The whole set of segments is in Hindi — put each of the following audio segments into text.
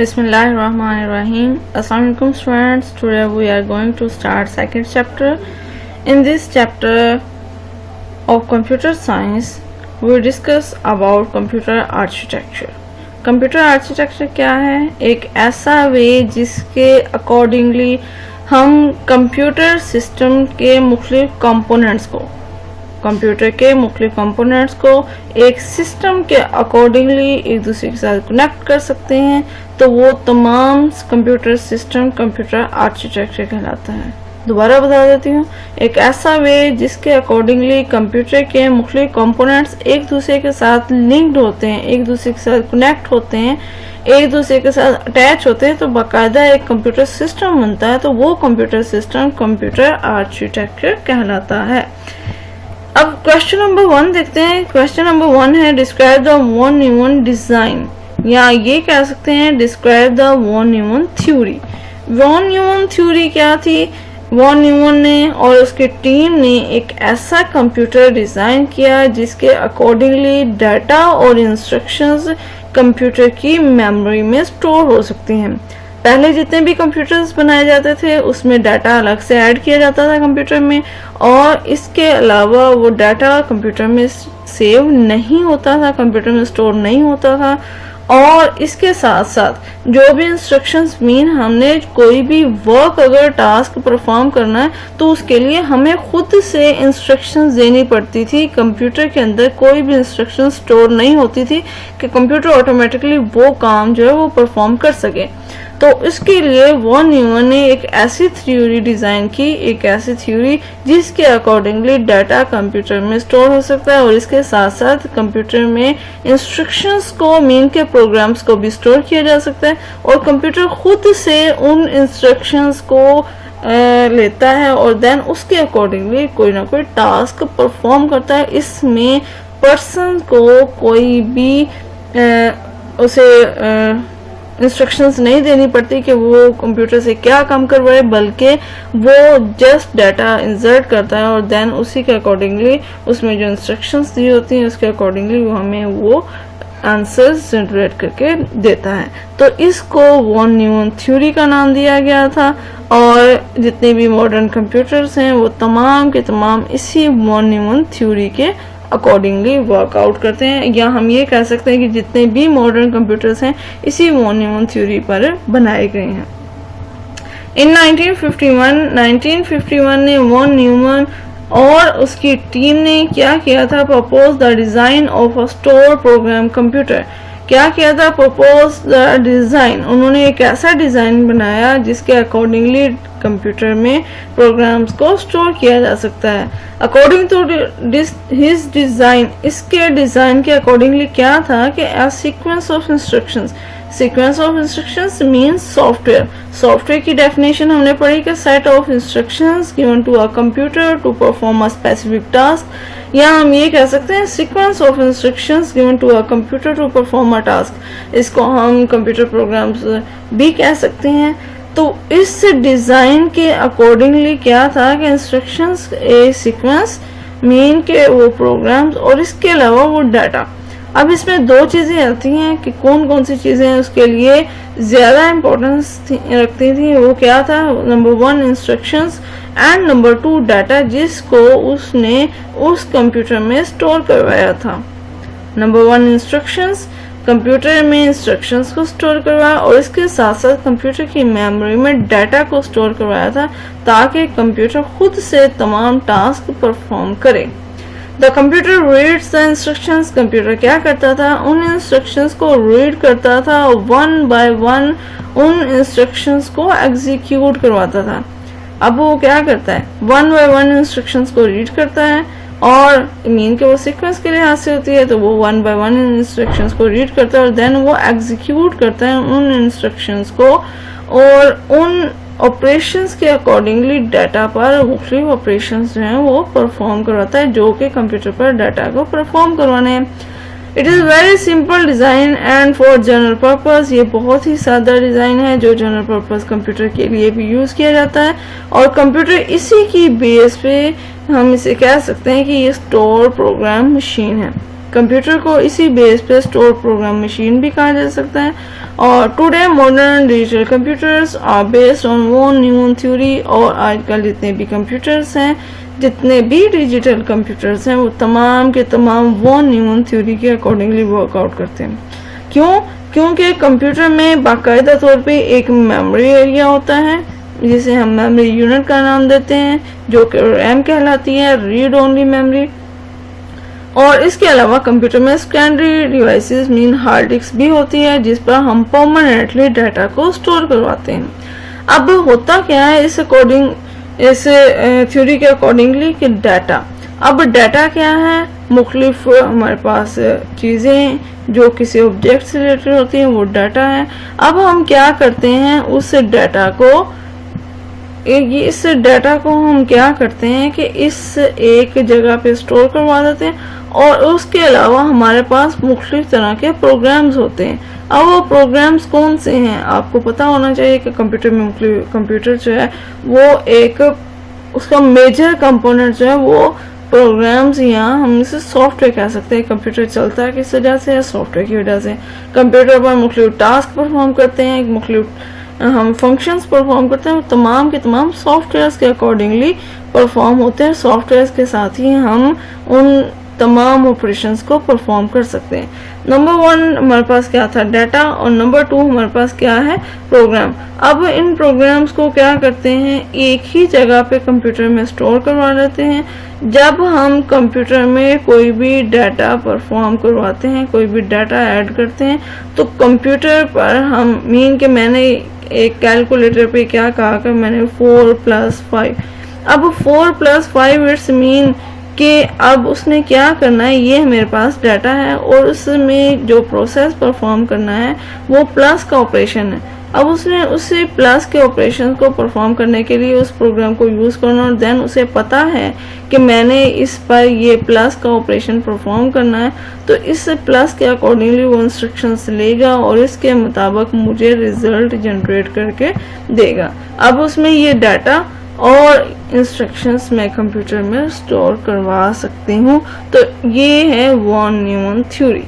Bismillahirrahmanirrahim. Assalamu alaikum students. Today we are going to start second chapter. In this chapter of computer science, we will discuss about computer architecture. Computer architecture क्या है? एक ऐसा वे जिसके अकॉर्डिंगली हम कंप्यूटर सिस्टम के मुख्तलिफ कंपोनेंट्स को एक सिस्टम के अकॉर्डिंगली एक दूसरे के साथ कनेक्ट कर सकते हैं, तो वो तमाम कंप्यूटर सिस्टम कंप्यूटर आर्किटेक्चर कहलाता है। दोबारा बता देती हूँ, एक ऐसा वे जिसके अकॉर्डिंगली कंप्यूटर के मुख्तलिफ कंपोनेंट्स एक दूसरे के साथ लिंक्ड होते हैं, एक दूसरे के साथ कनेक्ट होते हैं, एक दूसरे के साथ अटैच होते हैं, तो बाकायदा एक कंप्यूटर सिस्टम बनता है। तो वो कंप्यूटर सिस्टम कंप्यूटर आर्किटेक्चर कहलाता है। अब क्वेश्चन नंबर 1 देखते हैं। क्वेश्चन नंबर 1 है describe the Von Neumann design, या ये कह सकते हैं describe the Von Neumann theory. Von Neumann theory क्या थी? वॉन न्यूमन ने और उसकी टीम ने एक ऐसा कंप्यूटर डिजाइन किया जिसके अकॉर्डिंगली डाटा और इंस्ट्रक्शंस कंप्यूटर की मेमोरी में स्टोर हो सकती हैं। पहले जितने भी कंप्यूटर्स बनाए जाते थे उसमें डाटा अलग से ऐड किया जाता था कंप्यूटर में, और इसके अलावा वो डाटा कंप्यूटर में सेव नहीं होता था, कंप्यूटर में स्टोर नहीं होता था। और इसके साथ साथ जो भी इंस्ट्रक्शंस हमने कोई भी वर्क अगर टास्क परफॉर्म करना है तो उसके लिए हमें खुद से इंस्ट्रक्शंस देनी पड़ती थी। कंप्यूटर के अंदर कोई भी इंस्ट्रक्शन स्टोर नहीं होती थी कि कंप्यूटर ऑटोमेटिकली वो काम जो है वो परफॉर्म कर सके। तो इसके लिए वॉन न्यूमन ने एक ऐसी थ्योरी डिजाइन की, एक ऐसी थ्योरी जिसके अकॉर्डिंगली डाटा कंप्यूटर में स्टोर हो सकता है और इसके साथ साथ कंप्यूटर में इंस्ट्रक्शंस को मीन के प्रोग्राम्स को भी स्टोर किया जा सकता है, और कंप्यूटर खुद से उन इंस्ट्रक्शंस को लेता है और देन उसके अकॉर्डिंगली कोई ना कोई टास्क परफॉर्म करता है। इसमें पर्सन को कोई भी उसे इंस्ट्रक्शंस नहीं देनी पड़ती कि वो कंप्यूटर से क्या काम करवाए, बल्कि वो जस्ट डाटा इंसर्ट करता है और देन उसी के अकॉर्डिंगली उसमें जो इंस्ट्रक्शंस दी होती हैं उसके अकॉर्डिंगली वो हमें वो आंसर्स जनरेट करके देता है। तो इसको वॉन न्यूमन थ्योरी का नाम दिया गया था, और जितने भी मॉडर्न कंप्यूटर्स हैं वो तमाम के तमाम इसी वॉन न्यूमन थ्योरी के अकॉर्डिंगली वर्कआउट करते हैं, या हम ये कह सकते हैं कि जितने भी मॉडर्न कंप्यूटर्स हैं इसी वॉन न्यूमन थ्योरी पर बनाए गए हैं। इन 1951 ने वॉन न्यूमन और उसकी टीम ने क्या किया था? Propose the design of a store program computer. क्या किया था? Propose the design. उन्होंने एक ऐसा डिजाइन बनाया जिसके अकॉर्डिंगली कंप्यूटर में प्रोग्राम्स को स्टोर किया जा सकता है। अकॉर्डिंग टू हिज डिजाइन, इसके डिजाइन के अकॉर्डिंगली क्या था कि a sequence of instructions means software की डेफिनेशन हमने पढ़ी कि set of instructions given to a computer to perform a specific task, या हम ये कह सकते हैं sequence of instructions given to a computer to perform a task. इसको हम कंप्यूटर प्रोग्राम्स भी कह सकते हैं। तो इस डिजाइन के अकॉर्डिंगली क्या था कि इंस्ट्रक्शंस ए सीक्वेंस मीन के वो प्रोग्राम्स और इसके अलावा वो डाटा। अब इसमें दो चीजें आती हैं कि कौन कौन सी चीजें उसके लिए ज्यादा इम्पोर्टेंस रखती थी। वो क्या था? Number 1 instructions and number 2 data जिसको उसने उस कंप्यूटर में स्टोर करवाया था। नंबर 1 इंस्ट्रक्शंस, कंप्यूटर में इंस्ट्रक्शंस को स्टोर करवाया और इसके साथ साथ कंप्यूटर की मेमोरी में डाटा को स्टोर करवाया था ताकि कंप्यूटर खुद से तमाम टास्क परफॉर्म करे। The computer reads the instructions. Computer क्या करता था? उन इंस्ट्रक्शंस को रीड करता था और 1 बाय 1 उन इंस्ट्रक्शंस को एग्जीक्यूट करवाता था। अब वो क्या करता है? 1 बाय 1 इंस्ट्रक्शंस को रीड करता है, और मीन के वो सीक्वेंस के लिहाज से होती है, तो वो 1 बाय 1 इंस्ट्रक्शंस को रीड करता है और देन वो एग्जीक्यूट करता है उन इंस्ट्रक्शंस को, और उन ऑपरेशंस के अकॉर्डिंगली डाटा पर मुख्तलिफ ऑपरेशंस जो हैं वो परफॉर्म करवाता है जो कि कंप्यूटर पर डाटा को परफॉर्म करवाने हैं। It is very simple design and for general purpose. ये बहुत ही सादा डिज़ाइन है जो जनरल पर्पस कंप्यूटर के लिए भी यूज़ किया जाता है, और कंप्यूटर इसी की बेस पे हम इसे कह सकते हैं कि ये स्टोर प्रोग्राम मशीन है। कंप्यूटर को इसी बेस पे स्टोर प्रोग्राम मशीन भी कहा जा सकता है। और today modern digital computers are based on Von Neumann theory. और आजकल जितने भी कंप्यूटर्स हैं, जितने भी डिजिटल कंप्यूटर्स हैं, वो तमाम के तमाम वॉन न्यूमैन थ्योरी के अकॉर्डिंगली वर्कआउट करते हैं। क्यों? क्योंकि कंप्यूटर में बाकायदा तौर पे एक मेमोरी एरिया होता है जिसे हम मेमोरी यूनिट का नाम देते हैं, जो कि रैम कहलाती है, रीड ओनली मेमोरी। और इसके अलावा कंप्यूटर में secondary devices mean hard disk भी होती है, जिस पर हम परमानेंटली डाटा को स्टोर करवाते हैं। अब होता क्या है इस थ्योरी के अकॉर्डिंगली कि डाटा, अब डाटा क्या है, मुख्तलिफ हमारे पास चीज़ें जो किसी ऑब्जेक्ट से रिलेटेड होती हैं वो डाटा है। अब हम क्या करते हैं, इस डाटा को हम क्या करते हैं कि इस एक जगह पे स्टोर करवा देते हैं। और उसके अलावा हमारे पास मुख्तलिफ तरह के प्रोग्राम्स होते हैं। अब वो प्रोग्राम्स कौन से हैं, आपको पता होना चाहिए कि कंप्यूटर में कंप्यूटर जो है वो एक उसका मेजर कंपोनेंट जो है वो प्रोग्राम्स, या हम इसे सॉफ्टवेयर कह सकते हैं। कंप्यूटर चलता है किस वजह से, सॉफ्टवेयर की वजह से। कंप्यूटर पर मुख्तलिफ टास्क परफॉर्म करते हैं, मुख्तलिफ हम फंक्शंस परफॉर्म करते हैं, तमाम के तमाम सॉफ्टवेयर्स के अकॉर्डिंगली परफॉर्म होते हैं। सॉफ्टवेयर्स के साथ ही हम उन तमाम ऑपरेशंस को परफॉर्म कर सकते हैं। नंबर 1 हमारे पास क्या था, डाटा, और नंबर 2 हमारे पास क्या है, प्रोग्राम। अब इन प्रोग्राम्स को क्या करते हैं, एक ही जगह पे कंप्यूटर में स्टोर करवा लेते हैं। जब हम कंप्यूटर में कोई भी डाटा परफॉर्म करवाते हैं, कोई भी डाटा ऐड करते हैं, तो कंप्यूटर पर हम मीन के मैंने एक कैलकुलेटर पे क्या कहा कि मैंने 4 + 5, अब 4 + 5 इट्स मीन कि अब उसने क्या करना है, ये मेरे पास डाटा है और उसमें जो प्रोसेस परफॉर्म करना है वो प्लस का ऑपरेशन है। अब उसने उसी प्लस के ऑपरेशन को परफॉर्म करने के लिए उस प्रोग्राम को यूज़ करना, और देन उसे पता है कि मैंने इस पर ये प्लस का ऑपरेशन परफॉर्म करना है, तो इस प्लस के अकॉर्डिंगली वो इंस्ट्रक्शंस लेगा और इसके मुताबिक मुझे रिजल्ट जनरेट करके देगा। अब उसमें ये डाटा और इंस्ट्रक्शंस मैं कंप्यूटर में स्टोर करवा सकती हूँ। तो ये है वॉन न्यूमैन थ्योरी।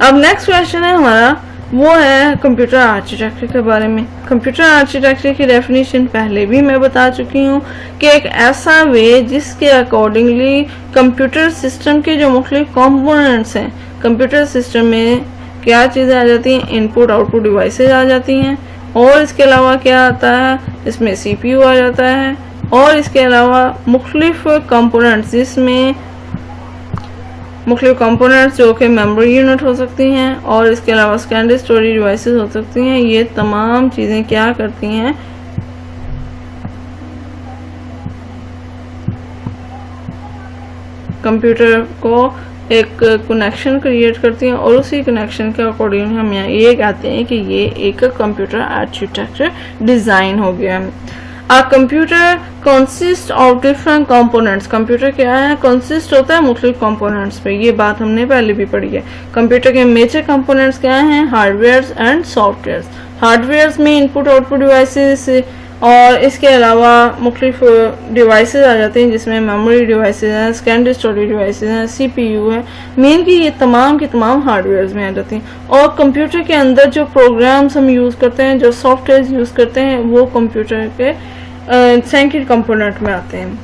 अब नेक्स्ट क्वेश्चन है हमारा, वो है कंप्यूटर आर्किटेक्चर के बारे में। कंप्यूटर आर्किटेक्चर की डेफिनेशन पहले भी मैं बता चुकी हूँ कि एक ऐसा वे जिसके अकॉर्डिंगली कंप्यूटर सिस्टम के जो मुख्तलिफ कंपोनेंट्स हैं, कंप्यूटर सिस्टम में क्या चीज़ें आ जाती हैं, इनपुट आउटपुट डिवाइसेज आ जाती हैं, और इसके अलावा क्या आता है, इसमें CPU आ जाता है, और इसके अलावा मुख्तलिफ कंपोनेंट्स, जिसमें मुख्तलिफ कंपोनेंट्स जो कि मेमोरी यूनिट हो सकती हैं, और इसके अलावा सेकेंडरी स्टोरेज डिवाइसेस हो सकती हैं। ये तमाम चीज़ें क्या करती हैं, कंप्यूटर को एक कनेक्शन क्रिएट करती हैं, और उसी कनेक्शन के अकॉर्डिंग हम यहाँ ये कहते हैं कि ये एक कंप्यूटर आर्किटेक्चर डिज़ाइन हो गया है। A computer consists of different components। Computer क्या है, कंसिस्ट होता है मुख्तलिफ कंपोनेंट्स पे, ये बात हमने पहले भी पढ़ी है। कंप्यूटर के मेजर कंपोनेंट्स क्या हैं, हार्डवेयर एंड सॉफ्टवेयर। हार्डवेयर में इनपुट आउटपुट डिवाइसेस, और इसके अलावा मुख्तलिफ डिवाइसेस आ जाते हैं जिसमें मेमोरी डिवाइसेस हैं, सेकेंडरी स्टोरेज डिवाइसेस हैं, CPU है, मेन की ये तमाम की तमाम हार्डवेयर में आ जाती हैं। और कंप्यूटर के अंदर जो प्रोग्राम्स हम यूज़ करते हैं, जो सॉफ्टवेयर यूज़ करते हैं, वो कंप्यूटर के सेकेंड कंपोनेंट में आते हैं।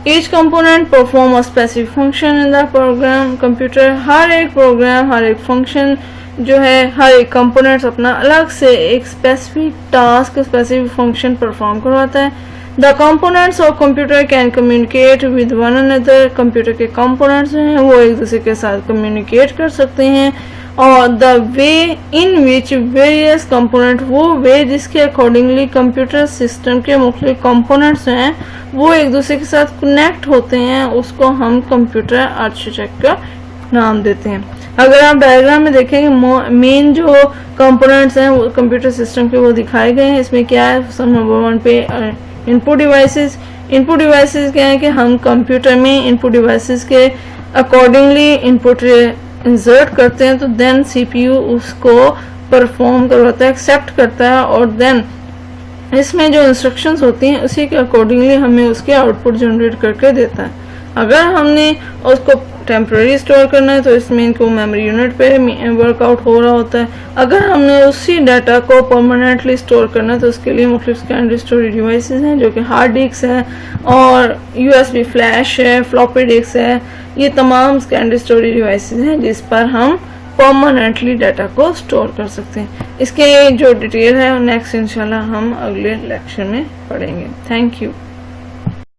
Each component perform a specific function in the program. Computer हर एक प्रोग्राम, हर एक फंक्शन जो है, हर एक कंपोनेंट्स अपना अलग से एक specific task, specific function perform करवाता है। The components of computer can communicate with one another. Computer के कंपोनेंट्स हैं वो एक दूसरे के साथ कम्युनिकेट कर सकते हैं। और the way in which various component, वो वे जिसके अकॉर्डिंगली कंप्यूटर सिस्टम के मुख्तलिफ कंपोनेंट्स हैं वो एक दूसरे के साथ कनेक्ट होते हैं, उसको हम कंप्यूटर आर्किटेक्चर नाम देते हैं। अगर आप डायग्राम में देखेंगे, मेन जो कंपोनेंट्स हैं वो कंप्यूटर सिस्टम के वो दिखाए गए हैं। इसमें क्या है, नंबर 1 पे इनपुट डिवाइसेस। इनपुट डिवाइसेस क्या है कि हम कंप्यूटर में इनपुट डिवाइसेस के अकॉर्डिंगली इनपुट इंसर्ट करते हैं, तो देन CPU उसको परफॉर्म करवाता है, एक्सेप्ट करता है, और देन इसमें जो इंस्ट्रक्शंस होती हैं उसी के अकॉर्डिंगली हमें उसके आउटपुट जनरेट करके देता है। अगर हमने उसको टेम्पररी स्टोर करना है तो इसमें इनको मेमोरी यूनिट पे वर्कआउट हो रहा होता है। अगर हमने उसी डाटा को परमानेंटली स्टोर करना है तो उसके लिए मुख्तलिफ सेकेंडरी स्टोरेज डिवाइसेस हैं, जो कि हार्ड डिस्क है और USB फ्लैश है, फ्लॉपी डिस्क है। ये तमाम सेकेंडरी स्टोरेज डिवाइसेस हैं जिस पर हम परमानेंटली डाटा को स्टोर कर सकते हैं। इसके जो डिटेल है नेक्स्ट इंशाल्लाह हम अगले लेक्चर में पढ़ेंगे। Thank you.